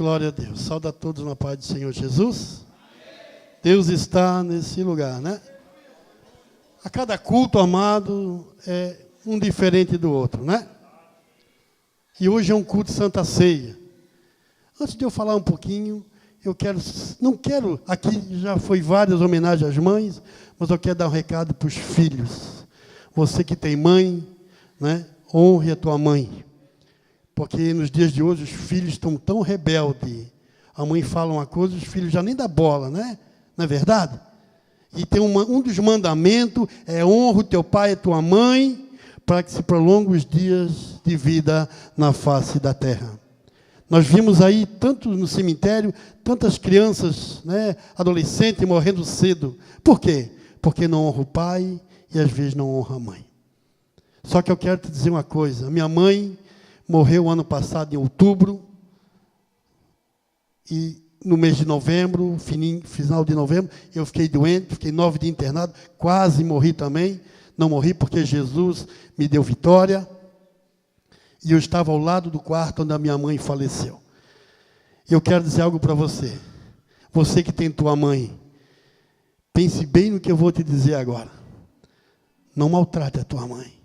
Glória a Deus. Saúde a todos na paz do Senhor Jesus. Deus está nesse lugar, né? A cada culto, amado, é um diferente do outro, né? E hoje é um culto de Santa Ceia. Antes de eu falar um pouquinho, não quero, aqui já foi várias homenagens às mães, mas eu quero dar um recado para os filhos. Você que tem mãe, né? Honre a tua mãe. Porque nos dias de hoje os filhos estão tão rebeldes. A mãe fala uma coisa, os filhos já nem dão bola, né? Não é verdade? E tem um dos mandamentos é honra o teu pai e a tua mãe, para que se prolonguem os dias de vida na face da terra. Nós vimos aí, tanto no cemitério, tantas crianças, né, adolescentes morrendo cedo. Por quê? Porque não honra o pai e às vezes não honra a mãe. Só que eu quero te dizer uma coisa. Minha mãe morreu ano passado, em outubro, e no mês de novembro, final de novembro, eu fiquei doente, fiquei 9 dias internado, quase morri também. Não morri porque Jesus me deu vitória. E eu estava ao lado do quarto onde a minha mãe faleceu. Eu quero dizer algo para você. Você que tem tua mãe, pense bem no que eu vou te dizer agora. Não maltrate a tua mãe.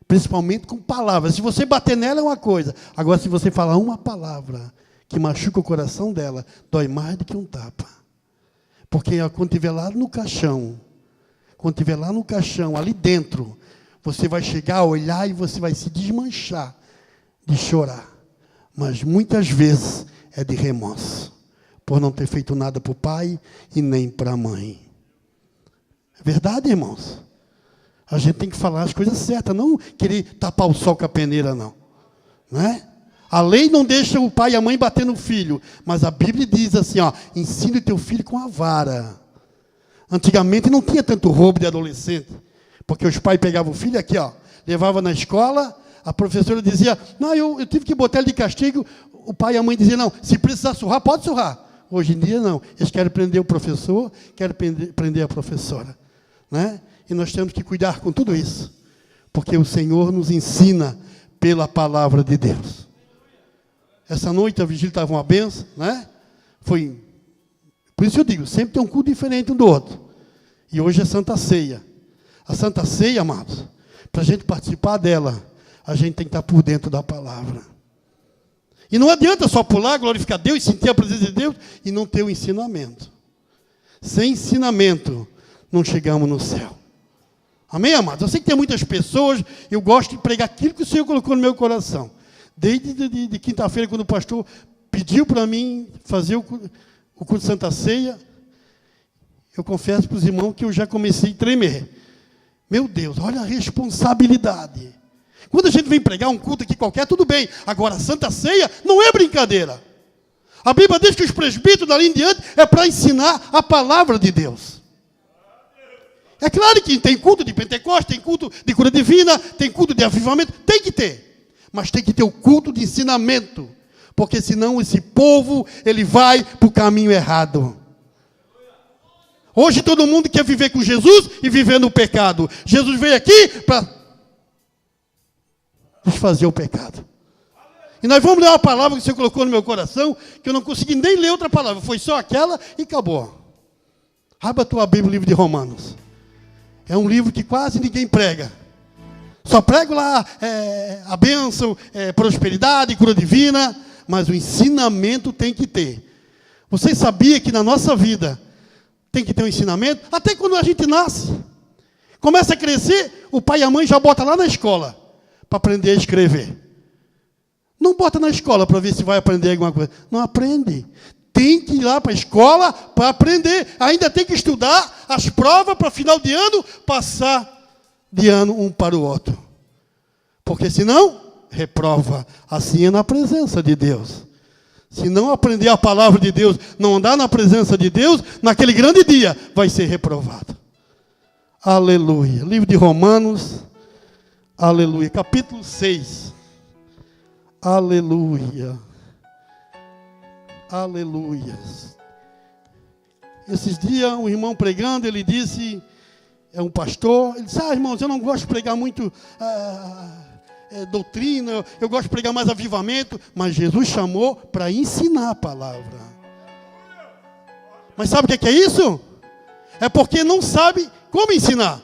Principalmente com palavras. Se você bater nela é uma coisa. Agora, se você falar uma palavra que machuca o coração dela, dói mais do que um tapa. Porque quando estiver lá no caixão, ali dentro, você vai chegar a olhar e você vai se desmanchar de chorar. Mas muitas vezes é de remorso, por não ter feito nada para o pai e nem para a mãe. É verdade, irmãos? A gente tem que falar as coisas certas, não querer tapar o sol com a peneira, não. Né? A lei não deixa o pai e a mãe bater no filho, mas a Bíblia diz assim, ó, ensine o teu filho com a vara. Antigamente não tinha tanto roubo de adolescente, porque os pais pegavam o filho aqui, ó, levavam na escola, a professora dizia, não, eu tive que botar ele de castigo, o pai e a mãe diziam, não, se precisar surrar, pode surrar. Hoje em dia não, eles querem prender o professor, querem prender a professora. Né? E nós temos que cuidar com tudo isso, porque o Senhor nos ensina pela palavra de Deus. Essa noite a vigília estava uma benção, né? Foi, por isso eu digo, sempre tem um culto diferente um do outro. E hoje é Santa Ceia. A Santa Ceia, amados, para a gente participar dela, a gente tem que estar por dentro da palavra. E não adianta só pular, glorificar Deus, sentir a presença de Deus e não ter o ensinamento. Sem ensinamento, não chegamos no céu. Amém, amados? Eu sei que tem muitas pessoas, eu gosto de pregar aquilo que o Senhor colocou no meu coração. Desde de quinta-feira, quando o pastor pediu para mim fazer o culto de Santa Ceia, eu confesso para os irmãos que eu já comecei a tremer. Meu Deus, olha a responsabilidade. Quando a gente vem pregar um culto aqui qualquer, tudo bem. Agora, a Santa Ceia não é brincadeira. A Bíblia diz que os presbíteros dali em diante é para ensinar a palavra de Deus. É claro que tem culto de Pentecostes, tem culto de cura divina, tem culto de avivamento, tem que ter. Mas tem que ter o culto de ensinamento, porque senão esse povo, ele vai para o caminho errado. Hoje todo mundo quer viver com Jesus e viver no pecado. Jesus veio aqui para desfazer o pecado. E nós vamos ler uma palavra que o Senhor colocou no meu coração, que eu não consegui nem ler outra palavra, foi só aquela e acabou. Abra a tua Bíblia, o livro de Romanos. É um livro que quase ninguém prega. Só prego lá a bênção, prosperidade, cura divina, mas o ensinamento tem que ter. Você sabia que na nossa vida tem que ter um ensinamento? Até quando a gente nasce. Começa a crescer, o pai e a mãe já botam lá na escola para aprender a escrever. Não bota na escola para ver se vai aprender alguma coisa. Não aprende. Tem que ir lá para a escola para aprender. Ainda tem que estudar as provas para final de ano, passar de ano um para o outro. Porque senão, reprova. Assim é na presença de Deus. Se não aprender a palavra de Deus, não andar na presença de Deus, naquele grande dia, vai ser reprovado. Aleluia. Livro de Romanos, aleluia. Capítulo 6. Aleluia. Aleluia. Esses dias, um irmão pregando, ele disse, é um pastor, ele disse, irmãos, eu não gosto de pregar muito doutrina, eu gosto de pregar mais avivamento, mas Jesus chamou para ensinar a palavra. Mas sabe o que é isso? É porque não sabe como ensinar.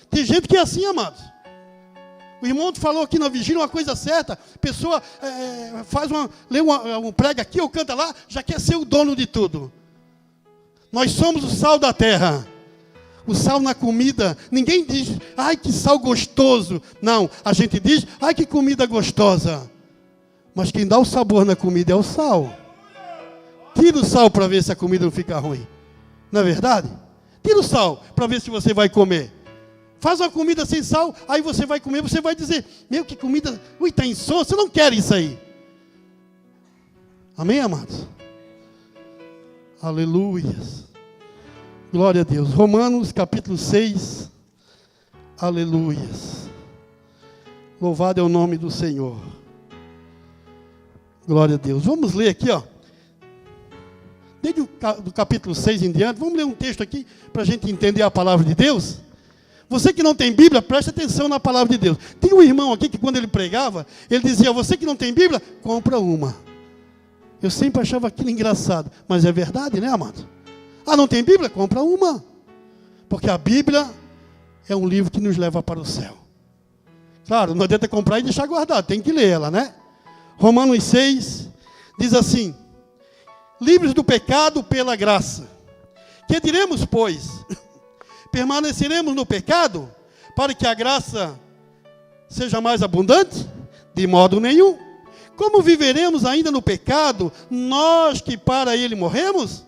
Tem gente que é assim, amados. O irmão falou aqui na vigília uma coisa certa. A pessoa prega aqui ou canta lá, já quer ser o dono de tudo. Nós somos o sal da terra. O sal na comida. Ninguém diz, ai que sal gostoso. Não, a gente diz, ai que comida gostosa. Mas quem dá o sabor na comida é o sal. Tira o sal para ver se a comida não fica ruim. Não é verdade? Tira o sal para ver se você vai comer. Faz uma comida sem sal, aí você vai comer, você vai dizer, meu, que comida, está insonso, você não quer isso aí. Amém, amados? Aleluias. Glória a Deus. Romanos capítulo 6. Aleluias. Louvado é o nome do Senhor. Glória a Deus. Vamos ler aqui, ó. Desde o capítulo 6 em diante, vamos ler um texto aqui para a gente entender a palavra de Deus. Você que não tem Bíblia, preste atenção na palavra de Deus. Tem um irmão aqui que quando ele pregava, ele dizia, você que não tem Bíblia, compra uma. Eu sempre achava aquilo engraçado, mas é verdade, né, amado? Ah, não tem Bíblia? Compra uma. Porque a Bíblia é um livro que nos leva para o céu. Claro, não adianta comprar e deixar guardado, tem que ler ela, né? Romanos 6 diz assim, livres do pecado pela graça. Que diremos, pois? Permaneceremos no pecado para que a graça seja mais abundante? De modo nenhum. Como viveremos ainda no pecado, nós que para ele morremos?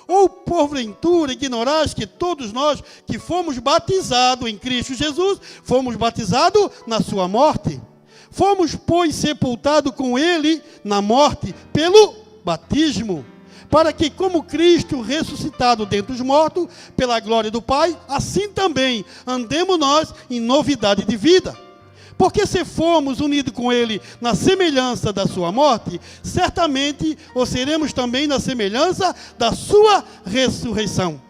Ou porventura ignorais que todos nós que fomos batizados em Cristo Jesus, fomos batizados na sua morte? Fomos, pois, sepultados com ele na morte pelo batismo, para que, como Cristo ressuscitado dentre os mortos, pela glória do Pai, assim também andemos nós em novidade de vida. Porque se formos unidos com Ele na semelhança da sua morte, certamente o seremos também na semelhança da sua ressurreição.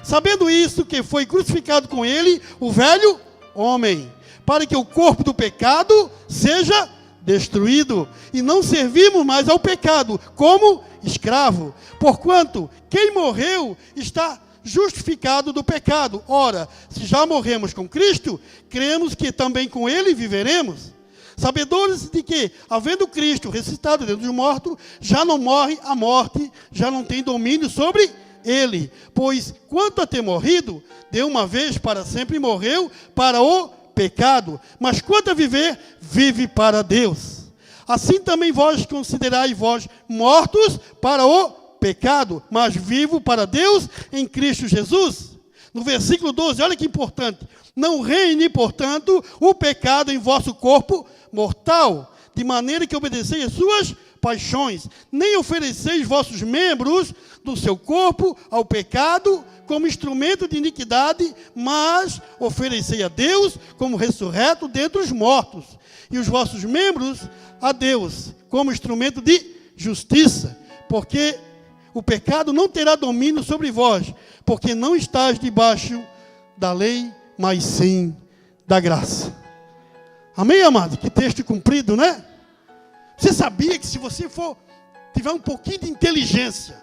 Sabendo isso, que foi crucificado com Ele o velho homem, para que o corpo do pecado seja destruído, e não servimos mais ao pecado como escravo, porquanto quem morreu está justificado do pecado. Ora, se já morremos com Cristo, cremos que também com ele viveremos, sabedores de que, havendo Cristo ressuscitado dentre os mortos, já não morre a morte, já não tem domínio sobre ele, pois quanto a ter morrido, de uma vez para sempre morreu para o pecado, mas quanto a viver, vive para Deus. Assim também vós considerai vós mortos para o pecado, mas vivo para Deus em Cristo Jesus. No versículo 12, olha que importante. Não reine, portanto, o pecado em vosso corpo mortal, de maneira que obedeceis às suas paixões, nem ofereceis vossos membros do seu corpo ao pecado como instrumento de iniquidade, mas oferecei a Deus como ressurreto dentre os mortos, e os vossos membros a Deus como instrumento de justiça, porque o pecado não terá domínio sobre vós, porque não estáis debaixo da lei, mas sim da graça. Amém, amado? Que texto cumprido, né? Você sabia que se você tiver um pouquinho de inteligência,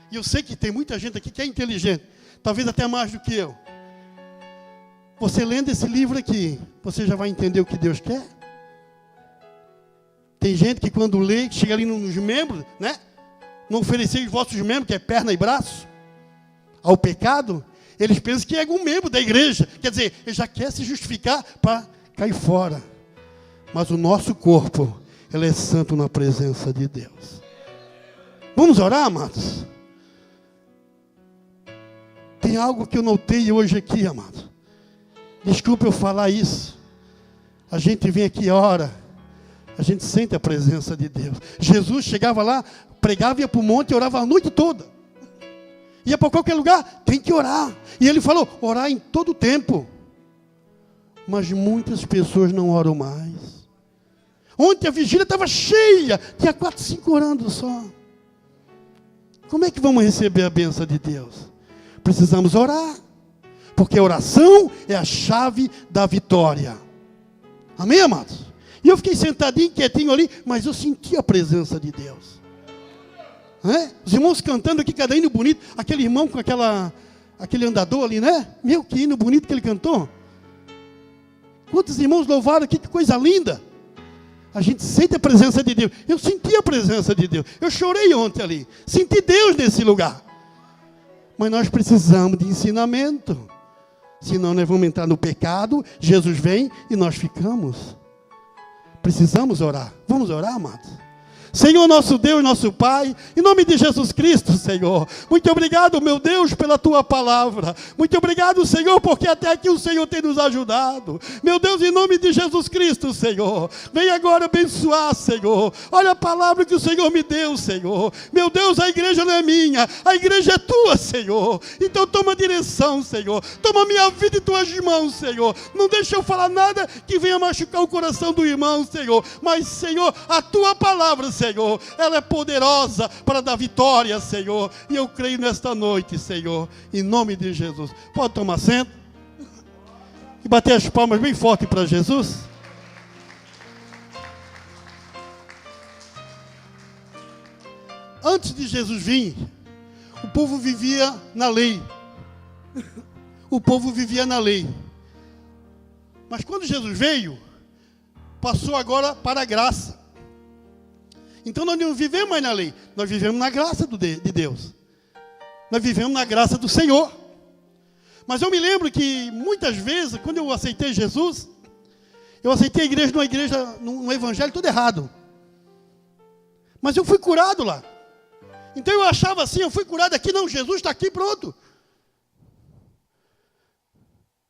e eu sei que tem muita gente aqui que é inteligente, talvez até mais do que eu, você lendo esse livro aqui, você já vai entender o que Deus quer? Tem gente que quando lê, chega ali nos membros, né? Não oferecer os vossos membros, que é perna e braço, ao pecado, eles pensam que é algum membro da igreja. Quer dizer, ele já quer se justificar para cair fora. Mas o nosso corpo, ele é santo na presença de Deus. Vamos orar, amados? Tem algo que eu notei hoje aqui, amado. Desculpa eu falar isso. A gente vem aqui e ora. A gente sente a presença de Deus. Jesus chegava lá, pregava, ia para o monte e orava a noite toda. Ia para qualquer lugar, tem que orar. E ele falou, orar em todo o tempo. Mas muitas pessoas não oram mais. Ontem a vigília estava cheia, tinha 4, 5 orando só. Como é que vamos receber a bênção de Deus? Precisamos orar, porque a oração é a chave da vitória. Amém, amados? E eu fiquei sentadinho, quietinho ali, mas eu senti a presença de Deus. Os irmãos cantando aqui, cada hino bonito. Aquele irmão com aquele andador ali, né? Meu, que hino bonito que ele cantou. Quantos irmãos louvaram aqui, que coisa linda. A gente sente a presença de Deus. Eu senti a presença de Deus. Eu chorei ontem ali. Senti Deus nesse lugar. Mas nós precisamos de ensinamento. Senão nós vamos entrar no pecado. Jesus vem e nós ficamos. Precisamos orar. Vamos orar, amados? Senhor, nosso Deus, nosso Pai, em nome de Jesus Cristo, Senhor, muito obrigado, meu Deus, pela Tua palavra, muito obrigado, Senhor, porque até aqui o Senhor tem nos ajudado, meu Deus, em nome de Jesus Cristo, Senhor, vem agora abençoar, Senhor, olha a palavra que o Senhor me deu, Senhor, meu Deus, a igreja não é minha, a igreja é Tua, Senhor, então toma direção, Senhor, toma minha vida em Tuas mãos, Senhor, não deixa eu falar nada que venha machucar o coração do irmão, Senhor, mas, Senhor, a Tua palavra, Senhor, ela é poderosa para dar vitória, Senhor, e eu creio nesta noite, Senhor, em nome de Jesus. Pode tomar assento e bater as palmas bem forte para Jesus. Antes de Jesus vir, o povo vivia na lei. O povo vivia na lei. Mas quando Jesus veio, passou agora para a graça. Então nós não vivemos mais na lei, nós vivemos na graça de Deus. Nós vivemos na graça do Senhor. Mas eu me lembro que muitas vezes, quando eu aceitei Jesus, eu aceitei a igreja num evangelho todo errado. Mas eu fui curado lá. Então eu achava assim, eu fui curado aqui, não, Jesus está aqui, pronto.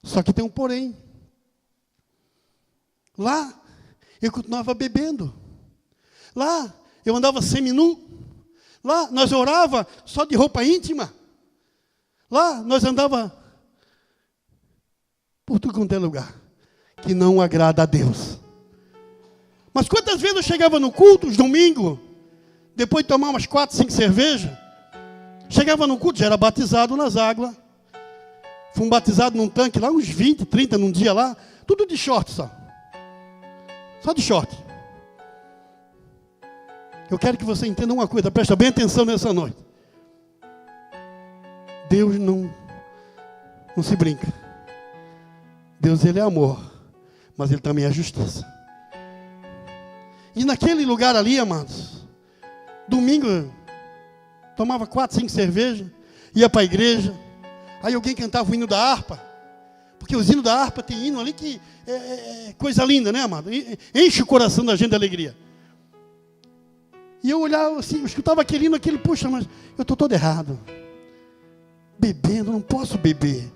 Só que tem um porém. Lá, eu continuava bebendo. Lá, eu andava seminu. Lá, nós orava só de roupa íntima. Lá, nós andava por tudo quanto é lugar que não agrada a Deus. Mas quantas vezes eu chegava no culto, os domingos, depois de tomar umas 4, 5 cervejas, chegava no culto, já era batizado nas águas. Fui batizado num tanque lá, uns 20, 30 num dia lá, tudo de short só. Só de short. Eu quero que você entenda uma coisa, presta bem atenção nessa noite. Deus não se brinca. Deus, Ele é amor, mas Ele também é justiça. E naquele lugar ali, amados, domingo, tomava 4, 5 cervejas, ia para a igreja, aí alguém cantava o hino da harpa, porque os hinos da harpa tem hino ali que é coisa linda, né, amado? Enche o coração da gente de alegria. E eu olhava assim, eu escutava aquele hino, puxa, mas eu estou todo errado. Bebendo, não posso beber.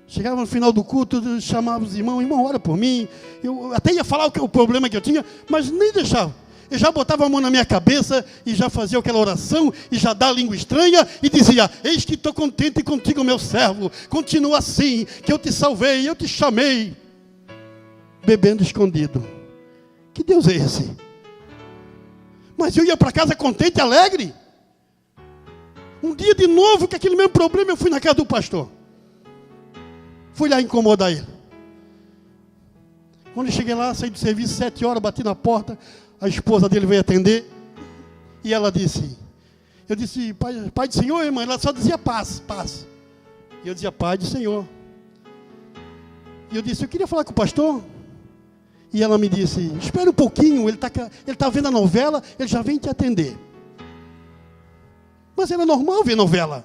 Chegava no final do culto, eu chamava os irmãos, irmão, ora por mim. Eu até ia falar o problema que eu tinha, mas nem deixava. Eu já botava a mão na minha cabeça e já fazia aquela oração, e já dá a língua estranha, e dizia, eis que estou contente contigo, meu servo. Continua assim, que eu te salvei, eu te chamei. Bebendo escondido. Que Deus é esse? Mas eu ia para casa contente, alegre. Um dia de novo, com aquele mesmo problema, eu fui na casa do pastor. Fui lá incomodar ele. Quando eu cheguei lá, saí do serviço, 7 horas, bati na porta. A esposa dele veio atender. E ela disse, eu disse, pai do Senhor, irmã. Ela só dizia paz, paz. E eu dizia, pai do Senhor. E eu disse, eu queria falar com o pastor. E ela me disse, espera um pouquinho, ele tá vendo a novela, ele já vem te atender. Mas era normal ver novela.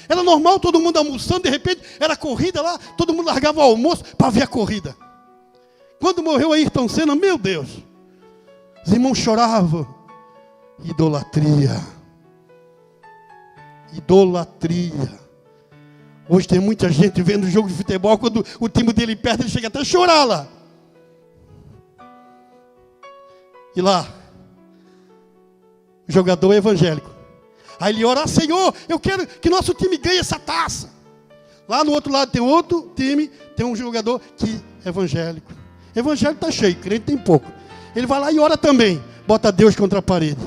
Era normal todo mundo almoçando, de repente era corrida lá, todo mundo largava o almoço para ver a corrida. Quando morreu Ayrton Senna, meu Deus, os irmãos choravam. Idolatria. Idolatria. Hoje tem muita gente vendo o jogo de futebol, quando o time dele perde, ele chega até a chorar lá. E lá, o jogador é evangélico. Aí ele ora, Senhor, eu quero que nosso time ganhe essa taça. Lá no outro lado tem outro time, tem um jogador que é evangélico. Evangélico está cheio, crente tem pouco. Ele vai lá e ora também, bota Deus contra a parede.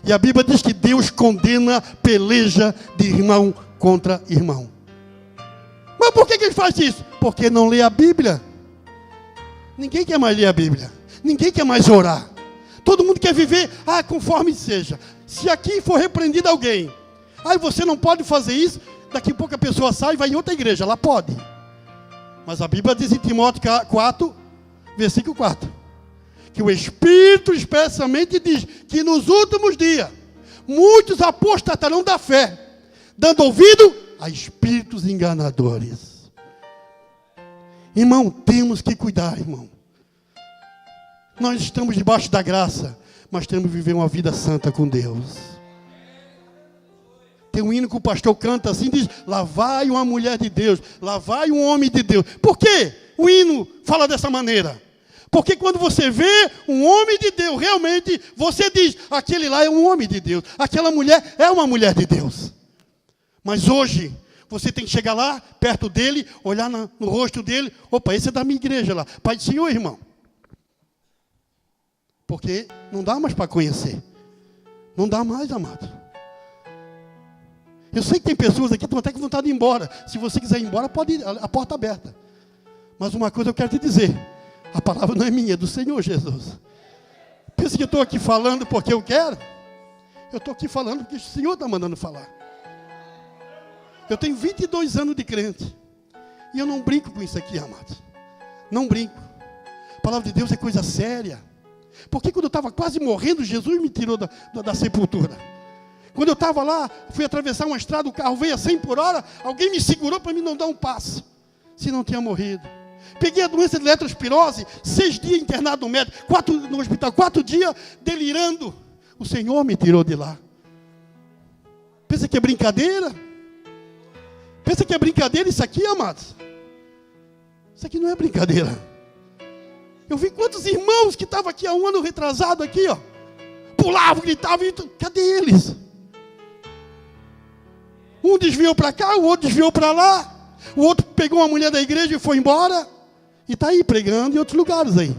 E a Bíblia diz que Deus condena peleja de irmão contra irmão. Mas por que ele faz isso? Porque não lê a Bíblia. Ninguém quer mais ler a Bíblia. Ninguém quer mais orar. Todo mundo quer viver, conforme seja. Se aqui for repreendido alguém, você não pode fazer isso, daqui a pouco a pessoa sai e vai em outra igreja. Ela pode. Mas a Bíblia diz em Timóteo 4, versículo 4, que o Espírito expressamente diz que nos últimos dias, muitos apostatarão da fé, dando ouvido a espíritos enganadores. Irmão, temos que cuidar, irmão. Nós estamos debaixo da graça, mas temos que viver uma vida santa com Deus. Tem um hino que o pastor canta assim, diz, lá vai uma mulher de Deus, lá vai um homem de Deus. Por quê o hino fala dessa maneira? Porque quando você vê um homem de Deus, realmente, você diz, aquele lá é um homem de Deus, aquela mulher é uma mulher de Deus. Mas hoje, você tem que chegar lá, perto dele, olhar no rosto dele, opa, esse é da minha igreja lá, Pai do Senhor, irmão. Porque não dá mais para conhecer. Não dá mais, amado. Eu sei que tem pessoas aqui que estão até com vontade de ir embora. Se você quiser ir embora, pode ir, a porta aberta. Mas uma coisa eu quero te dizer. A palavra não é minha, é do Senhor Jesus. Pensa que eu estou aqui falando porque eu quero? Eu estou aqui falando porque o Senhor está mandando falar. Eu tenho 22 anos de crente. E eu não brinco com isso aqui, amados. Não brinco. A palavra de Deus é coisa séria. Porque quando eu estava quase morrendo, Jesus me tirou da sepultura. Quando eu estava lá, fui atravessar uma estrada, o carro veio a 100 por hora, alguém me segurou para mim não dar um passo, se não tinha morrido. Peguei a doença de leptospirose, 6 dias internado no médico, 4 no hospital, 4 dias delirando. O Senhor me tirou de lá. Pensa que é brincadeira? Pensa que é brincadeira isso aqui, amados? Isso aqui não é brincadeira. Eu vi quantos irmãos que estavam aqui há um ano retrasado aqui, ó, pulavam, gritavam, cadê eles? Um desviou para cá, o outro desviou para lá. O outro pegou uma mulher da igreja e foi embora. E está aí pregando em outros lugares aí.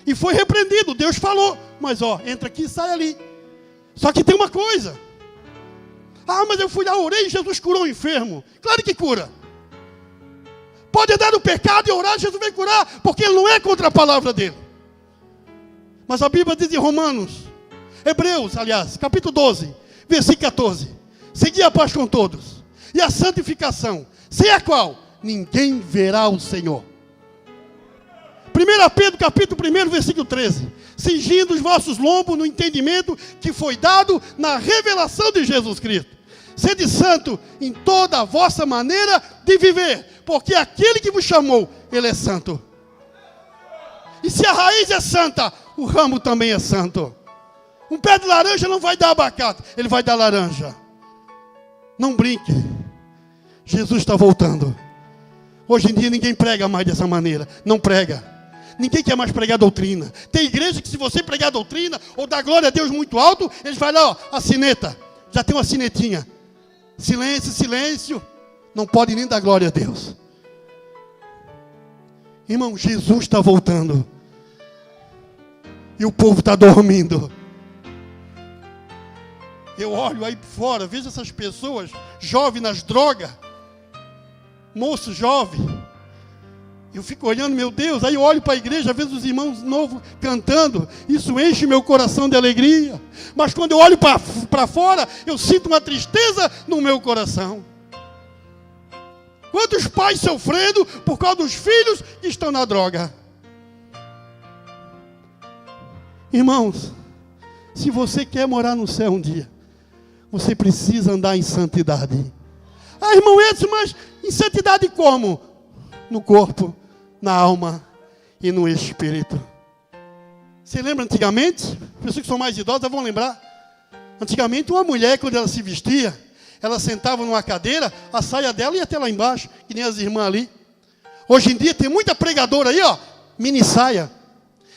E foi repreendido, Deus falou. Mas entra aqui e sai ali. Só que tem uma coisa. Mas eu fui lá, orei e Jesus curou o enfermo. Claro que cura. Pode andar no pecado e orar, Jesus vai curar. Porque ele não é contra a palavra dele. Mas a Bíblia diz em Hebreus, aliás, capítulo 12, versículo 14. Segui a paz com todos. E a santificação, sem a qual ninguém verá o Senhor. 1 Pedro, capítulo 1, versículo 13. Cingindo os vossos lombos no entendimento que foi dado na revelação de Jesus Cristo. Sede santo em toda a vossa maneira de viver, porque aquele que vos chamou, ele é santo. E se a raiz é santa, o ramo também é santo. Um pé de laranja não vai dar abacate, ele vai dar laranja. Não brinque. Jesus está voltando. Hoje em dia ninguém prega mais dessa maneira. Não prega. Ninguém quer mais pregar doutrina. Tem igreja que se você pregar doutrina ou dar glória a Deus muito alto, eles vão lá, a sineta. Já tem uma sinetinha. Silêncio, silêncio. Não pode nem dar glória a Deus. Irmão, Jesus está voltando. E o povo está dormindo. Eu olho aí fora, vejo essas pessoas jovens nas drogas. Moço jovem. Eu fico olhando, meu Deus, aí eu olho para a igreja, vejo os irmãos novos cantando, isso enche meu coração de alegria. Mas quando eu olho para fora, eu sinto uma tristeza no meu coração. Quantos pais sofrendo por causa dos filhos que estão na droga? Irmãos, se você quer morar no céu um dia, você precisa andar em santidade. Irmão Edson, mas em santidade como? No corpo, na alma e no espírito. Você lembra antigamente? Pessoas que são mais idosas vão lembrar. Antigamente uma mulher, quando ela se vestia, ela sentava numa cadeira, a saia dela ia até lá embaixo, que nem as irmãs ali. Hoje em dia tem muita pregadora aí, mini saia.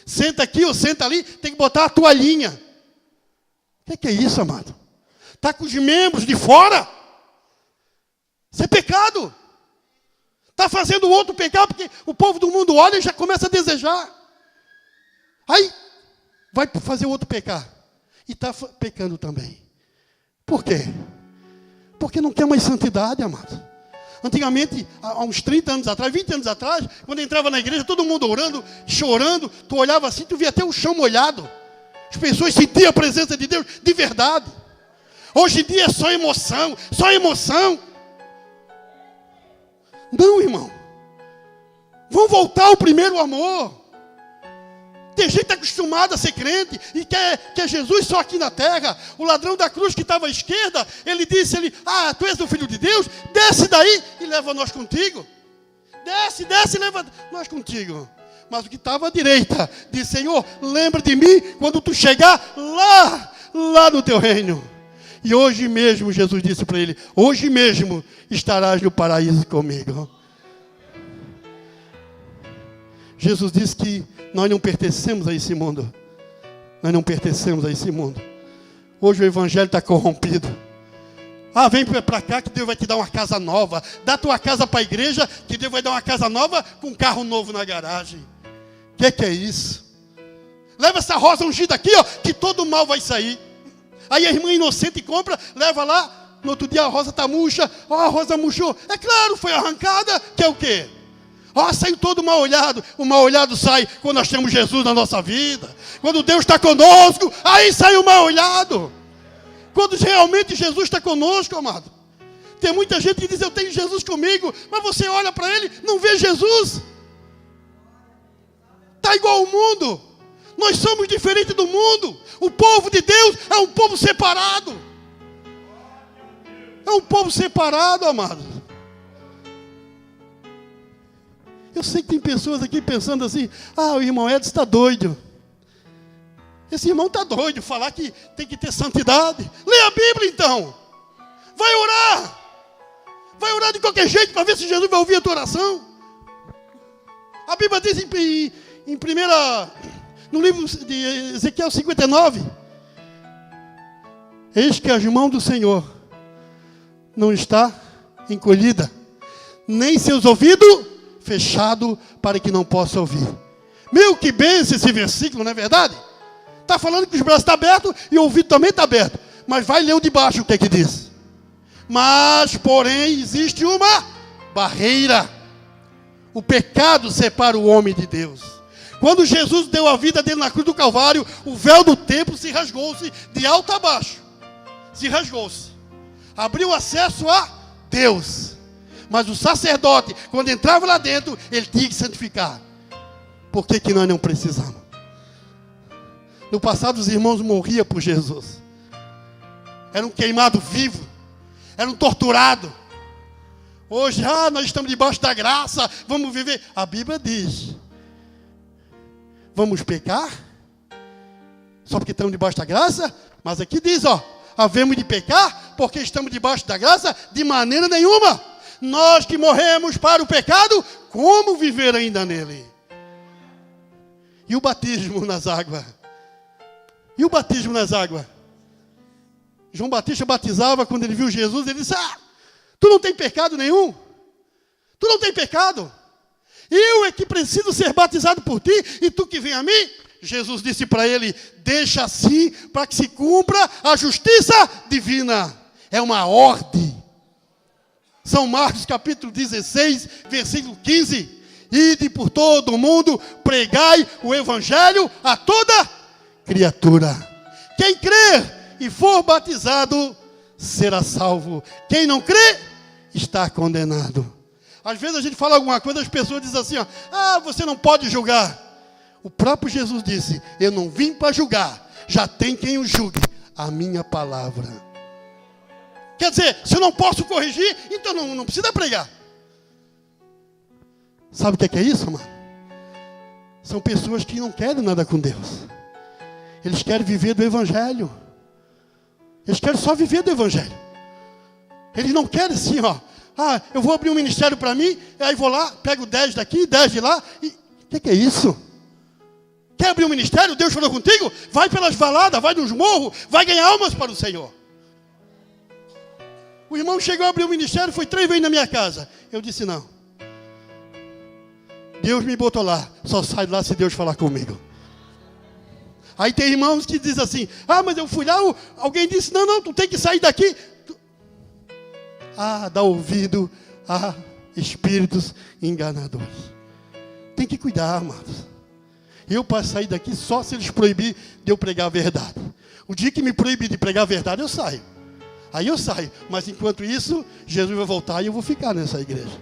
Senta aqui ou senta ali, tem que botar a toalhinha. O que é isso, amado? Está com os membros de fora? Isso é pecado. Está fazendo o outro pecar, porque o povo do mundo olha e já começa a desejar. Aí, vai fazer o outro pecar. E está pecando também. Por quê? Porque não quer mais santidade, amado. Antigamente, há uns 30 anos atrás, 20 anos atrás, quando entrava na igreja, todo mundo orando, chorando, tu olhava assim, tu via até o chão molhado. As pessoas sentiam a presença de Deus de verdade. Hoje em dia é só emoção, só emoção. Não, irmão. Vamos voltar ao primeiro amor. Tem gente acostumada a ser crente e quer Jesus só aqui na terra. O ladrão da cruz que estava à esquerda, ele disse, tu és o Filho de Deus, desce daí e leva nós contigo. Desce e leva nós contigo. Mas o que estava à direita, disse, Senhor, lembra de mim quando tu chegar lá no teu reino. E hoje mesmo, Jesus disse para ele, hoje mesmo estarás no paraíso comigo. Jesus disse que nós não pertencemos a esse mundo. Nós não pertencemos a esse mundo. Hoje o evangelho está corrompido. Vem para cá que Deus vai te dar uma casa nova. Dá tua casa para a igreja que Deus vai dar uma casa nova com um carro novo na garagem. O que é isso? Leva essa rosa ungida aqui, que todo mal vai sair. Aí a irmã inocente compra, leva lá. No outro dia a rosa está murcha. A rosa murchou. É claro, foi arrancada, que é o quê? Saiu todo mal olhado. O mal olhado sai quando nós temos Jesus na nossa vida. Quando Deus está conosco, aí sai o mal olhado. Quando realmente Jesus está conosco, amado. Tem muita gente que diz, eu tenho Jesus comigo. Mas você olha para ele, não vê Jesus. Está igual ao mundo. Nós somos diferentes do mundo. O povo de Deus é um povo separado. É um povo separado, amado. Eu sei que tem pessoas aqui pensando assim, o irmão Edson está doido. Esse irmão está doido, falar que tem que ter santidade. Lê a Bíblia então. Vai orar. Vai orar de qualquer jeito para ver se Jesus vai ouvir a tua oração. A Bíblia diz no livro de Ezequiel 59. Eis que as mãos do Senhor não está encolhida, nem seus ouvidos fechado para que não possa ouvir. Meu, que benção esse versículo, não é verdade? Está falando que os braços estão abertos e o ouvido também está aberto. Mas vai ler o de baixo o que é que diz. Mas, porém, existe uma barreira. O pecado separa o homem de Deus. Quando Jesus deu a vida dele na cruz do Calvário, o véu do templo se rasgou-se de alto a baixo. Se rasgou-se. Abriu acesso a Deus. Mas o sacerdote, quando entrava lá dentro, ele tinha que santificar. Por que nós não precisamos? No passado, os irmãos morriam por Jesus. Eram queimados vivos. Eram torturados. Hoje, nós estamos debaixo da graça. Vamos viver. A Bíblia diz. Vamos pecar? Só porque estamos debaixo da graça? Mas aqui diz, havemos de pecar porque estamos debaixo da graça? De maneira nenhuma. Nós que morremos para o pecado, como viver ainda nele? E o batismo nas águas? E o batismo nas águas? João Batista batizava quando ele viu Jesus, ele disse, tu não tem pecado nenhum? Tu não tem pecado? Eu é que preciso ser batizado por ti, e tu que vem a mim? Jesus disse para ele, deixa assim, para que se cumpra a justiça divina. É uma ordem. São Marcos capítulo 16, versículo 15. Ide por todo o mundo, pregai o evangelho a toda criatura. Quem crer e for batizado, será salvo. Quem não crê, está condenado. Às vezes a gente fala alguma coisa, as pessoas dizem assim, você não pode julgar. O próprio Jesus disse, eu não vim para julgar, já tem quem o julgue, a minha palavra. Quer dizer, se eu não posso corrigir, então não precisa pregar. Sabe o que é isso, mano? São pessoas que não querem nada com Deus. Eles querem viver do Evangelho. Eles querem só viver do Evangelho. Eles não querem assim, eu vou abrir um ministério para mim, aí vou lá, pego 10 daqui, 10 de lá. E o que é isso? Quer abrir um ministério? Deus falou contigo? Vai pelas valadas, vai nos morros, vai ganhar almas para o Senhor. O irmão chegou a abrir o ministério, foi 3 vezes na minha casa. Eu disse, não. Deus me botou lá. Só sai lá se Deus falar comigo. Aí tem irmãos que dizem assim, mas eu fui lá, alguém disse, não, tu tem que sair dá ouvido há espíritos enganadores. Tem que cuidar, amados. Eu posso sair daqui só se eles proibirem de eu pregar a verdade. O dia que me proibir de pregar a verdade, eu saio. Aí eu saio. Mas enquanto isso, Jesus vai voltar e eu vou ficar nessa igreja.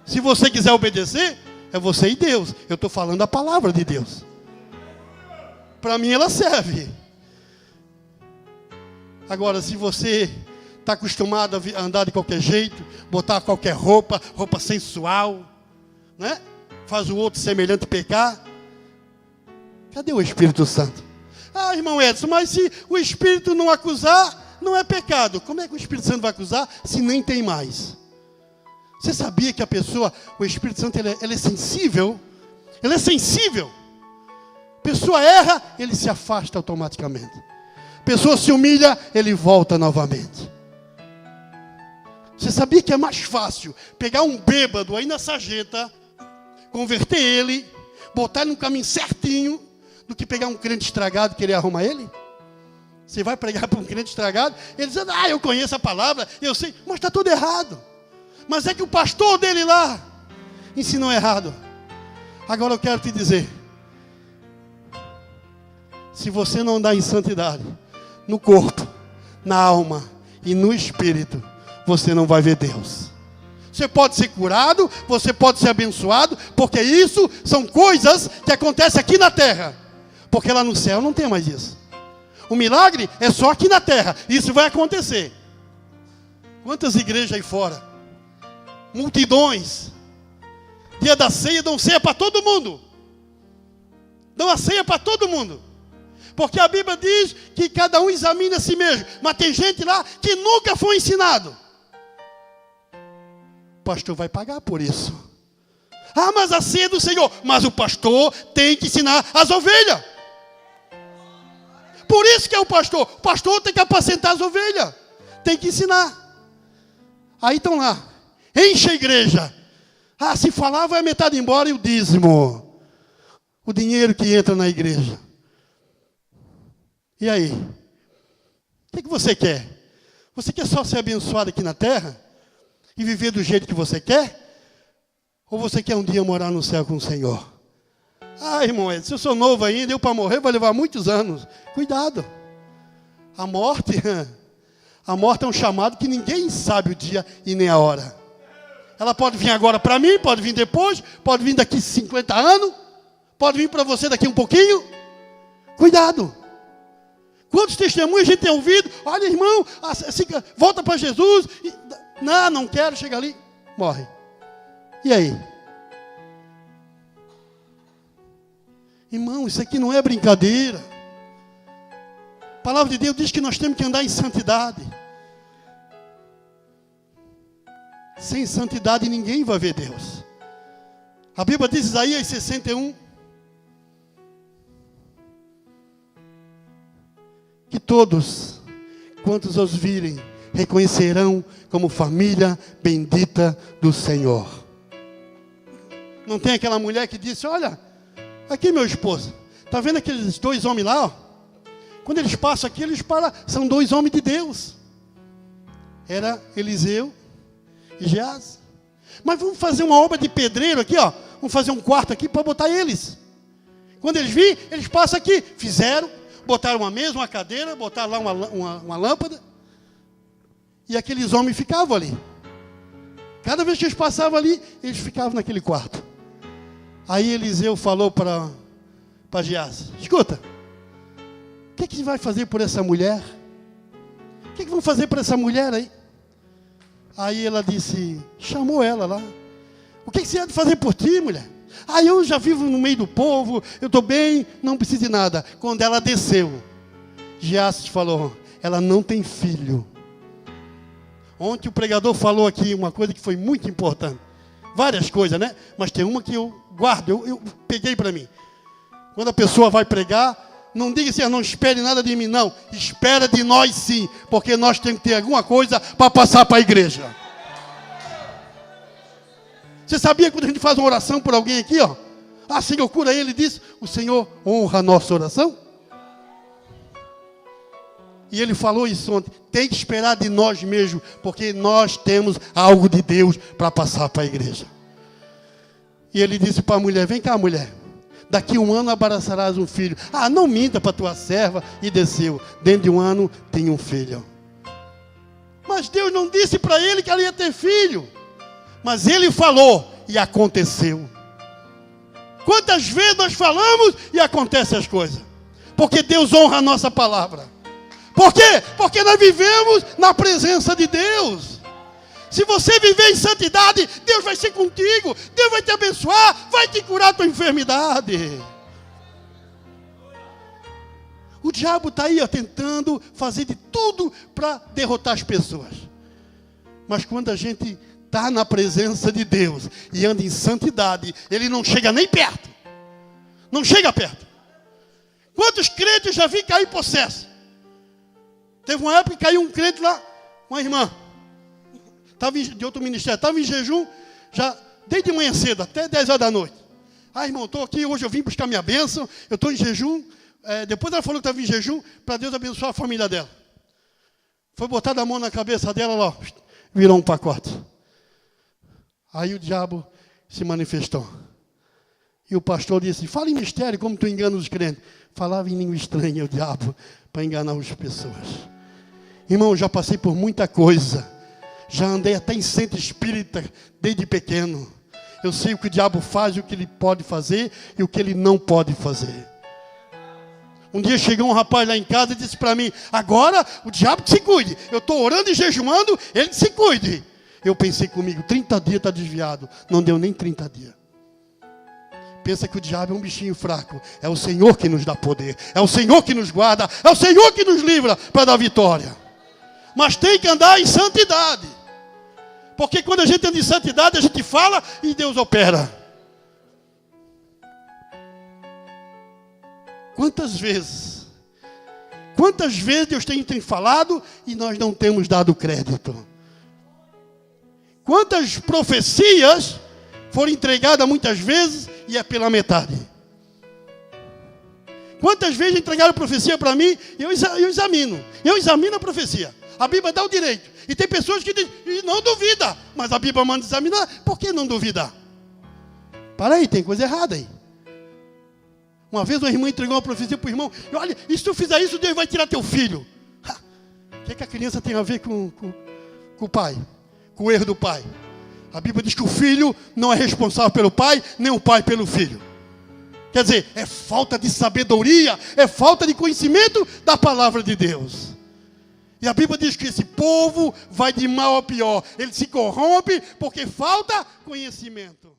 Se você quiser obedecer, é você e Deus. Eu estou falando a palavra de Deus. Para mim ela serve. Agora, se você está acostumado a andar de qualquer jeito, botar qualquer roupa sensual, né? Faz o outro semelhante pecar. Cadê o Espírito Santo? Ah, irmão Edson, mas se o Espírito não acusar, não é pecado. Como é que o Espírito Santo vai acusar se nem tem mais? Você sabia que a pessoa, o Espírito Santo, ele é sensível? Ele é sensível. A pessoa erra, ele se afasta automaticamente. A pessoa se humilha, ele volta novamente. Você sabia que é mais fácil pegar um bêbado aí na sarjeta, converter ele, botar ele no caminho certinho, do que pegar um crente estragado e querer arrumar ele? Você vai pregar para um crente estragado, ele diz, eu conheço a palavra, eu sei, mas está tudo errado. Mas é que o pastor dele lá ensinou errado. Agora eu quero te dizer, se você não andar em santidade, no corpo, na alma e no espírito, você não vai ver Deus. Você pode ser curado, você pode ser abençoado, porque isso são coisas que acontecem aqui na terra. Porque lá no céu não tem mais isso. O milagre é só aqui na terra. Isso vai acontecer. Quantas igrejas aí fora? Multidões. Dia da ceia, dão ceia para todo mundo. Dão a ceia para todo mundo. Porque a Bíblia diz que cada um examina a si mesmo. Mas tem gente lá que nunca foi ensinado. O pastor vai pagar por isso. Ah, mas a ceia do Senhor. Mas o pastor tem que ensinar as ovelhas. Por isso que é o pastor. O pastor tem que apacentar as ovelhas. Tem que ensinar. Aí estão lá. Enche a igreja. Ah, se falar vai metade embora e o dízimo. O dinheiro que entra na igreja. E aí? O que você quer? Você quer só ser abençoado aqui na terra? E viver do jeito que você quer? Ou você quer um dia morar no céu com o Senhor? Ah, irmão, se eu sou novo ainda, eu para morrer vai levar muitos anos. Cuidado. A morte é um chamado que ninguém sabe o dia e nem a hora. Ela pode vir agora para mim, pode vir depois, pode vir daqui 50 anos, pode vir para você daqui um pouquinho. Cuidado. Quantos testemunhos a gente tem ouvido? Olha, irmão, assim, volta para Jesus. Não quero, chega ali, morre. E aí? Irmão, isso aqui não é brincadeira. A palavra de Deus diz que nós temos que andar em santidade. Sem santidade ninguém vai ver Deus. A Bíblia diz, Isaías 61, que todos, quantos os virem, reconhecerão como família bendita do Senhor. Não tem aquela mulher que disse, olha, aqui meu esposo, está vendo aqueles dois homens lá? Ó? Quando eles passam aqui, eles param, são dois homens de Deus. Era Eliseu e Geazi. Mas vamos fazer uma obra de pedreiro aqui, ó. Vamos fazer um quarto aqui para botar eles. Quando eles virem, eles passam aqui. Fizeram, botaram uma mesa, uma cadeira, botaram lá uma lâmpada. E aqueles homens ficavam ali. Cada vez que eles passavam ali, eles ficavam naquele quarto. Aí Eliseu falou para Geazi, escuta, o que vai fazer por essa mulher? O que vão fazer por essa mulher aí? Aí ela disse, chamou ela lá. O que você há de fazer por ti, mulher? Ah, eu já vivo no meio do povo, eu estou bem, não preciso de nada. Quando ela desceu, Geazi falou, ela não tem filho. Ontem o pregador falou aqui uma coisa que foi muito importante. Várias coisas, né? Mas tem uma que eu guardo, eu peguei para mim. Quando a pessoa vai pregar, não diga assim, não espere nada de mim, não. Espera de nós sim, porque nós temos que ter alguma coisa para passar para a igreja. Você sabia que quando a gente faz uma oração por alguém aqui, ó? Ah, Senhor, cura ele, diz, o Senhor honra a nossa oração? E ele falou isso ontem. Tem que esperar de nós mesmos, porque nós temos algo de Deus para passar para a igreja. E ele disse para a mulher, vem cá, mulher. Daqui 1 ano abraçarás um filho. Ah, não minta para tua serva. E desceu. Dentro de 1 ano, tem um filho. Mas Deus não disse para ele que ela ia ter filho. Mas ele falou e aconteceu. Quantas vezes nós falamos e acontecem as coisas? Porque Deus honra a nossa palavra. Por quê? Porque nós vivemos na presença de Deus. Se você viver em santidade, Deus vai ser contigo. Deus vai te abençoar, vai te curar a tua enfermidade. O diabo está aí tentando fazer de tudo para derrotar as pessoas. Mas quando a gente está na presença de Deus e anda em santidade, ele não chega nem perto. Não chega perto. Quantos crentes já vi cair possesso? Teve uma época que caiu um crente lá, uma irmã. Estava de outro ministério, estava em jejum, já desde manhã cedo, até 10 horas da noite. Ah, irmão, estou aqui, hoje eu vim buscar minha bênção, eu estou em jejum. Depois ela falou que estava em jejum, para Deus abençoar a família dela. Foi botar a mão na cabeça dela, ó, virou um pacote. Aí o diabo se manifestou. E o pastor disse, fala em mistério, como tu engana os crentes. Falava em língua estranha o diabo, para enganar as pessoas. Irmão, já passei por muita coisa. Já andei até em centro espírita desde pequeno. Eu sei o que o diabo faz, o que ele pode fazer e o que ele não pode fazer. Um dia chegou um rapaz lá em casa e disse para mim, agora o diabo que se cuide. Eu estou orando e jejuando, ele que se cuide. Eu pensei comigo, 30 dias está desviado. Não deu nem 30 dias. Pensa que o diabo é um bichinho fraco. É o Senhor que nos dá poder. É o Senhor que nos guarda. É o Senhor que nos livra para dar vitória. Mas tem que andar em santidade. Porque quando a gente anda em santidade, a gente fala e Deus opera. Quantas vezes Deus tem falado e nós não temos dado crédito? Quantas profecias foram entregadas muitas vezes e é pela metade? Quantas vezes entregaram profecia para mim e eu examino a profecia. A Bíblia dá o direito. E tem pessoas que dizem, e não duvida, mas a Bíblia manda examinar, por que não duvidar? Para aí, tem coisa errada aí. Uma vez uma irmã entregou uma profecia para o irmão, e olha, e se tu fizer isso, Deus vai tirar teu filho. O que a criança tem a ver com o pai? Com o erro do pai? A Bíblia diz que o filho não é responsável pelo pai, nem o pai pelo filho. Quer dizer, é falta de sabedoria, é falta de conhecimento da palavra de Deus. E a Bíblia diz que esse povo vai de mal a pior. Ele se corrompe porque falta conhecimento.